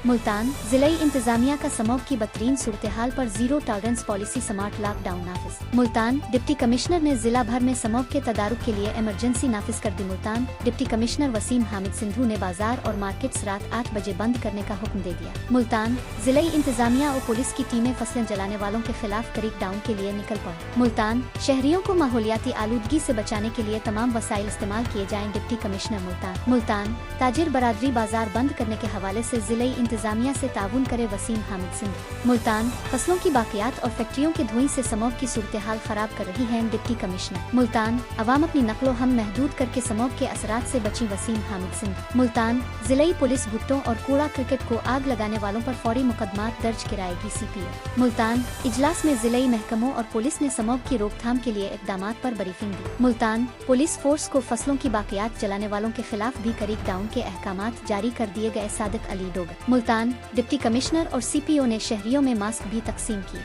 मुल्तान जिला इंतजामिया का स्मॉग की बदतरीन सूरत हाल पर zero tolerance policy smart lockdown नाफिज। मुल्तान डिप्टी कमिश्नर ने जिला भर में स्मॉग के तदारुक के लिए इमरजेंसी नाफिज कर दी। मुल्तान डिप्टी कमिश्नर वसीम हामिद सिंधु ने बाजार और मार्केट्स रात 8 बजे बंद करने का हुक्म दे दिया। मुल्तान जिला इंतजामिया और पुलिस की टीमें फसलें जलाने वालों के खिलाफ क्रेक डाउन के लिए निकल पड़ी। मुल्तान शहरियों को माहौलियाती आलूदगी से बचाने के लिए तमाम वसाइल इस्तेमाल किए जाएं। डिप्टी कमिश्नर मुल्तान ताजिर बरादरी बाजार बंद करने के हवाले से जिला इंतजामिया से ताउन करे वसीम हामिद सिंधु। मुल्तान फसलों की बाकियात और फैक्ट्रियों के धुएं से स्मॉग की सूरत हाल खराब कर रही है। डिप्टी कमिश्नर मुल्तान अवाम अपनी नकलो हम महदूद करके स्मॉग के असरात से बची। वसीम हामिद सिंधु। मुल्तान जिलाई पुलिस भुट्टों और कूड़ा क्रिकेट को आग लगाने वालों पर फौरी मुकदमात दर्ज कराएगी CPO। मुल्तान इजलास में जिलाई महकमों और पुलिस ने स्मॉग की रोकथाम के लिए इकदामात पर ब्रीफिंग दी। मुल्तान पुलिस फोर्स को फसलों की बाकियात जलाने वालों के खिलाफ भी क्रेक डाउन के अहकामात जारी कर दिए गए। सादिक अली डोगर। मुल्तान डिप्टी कमिश्नर और CPO ने शहरियों में मास्क भी तकसीम किए।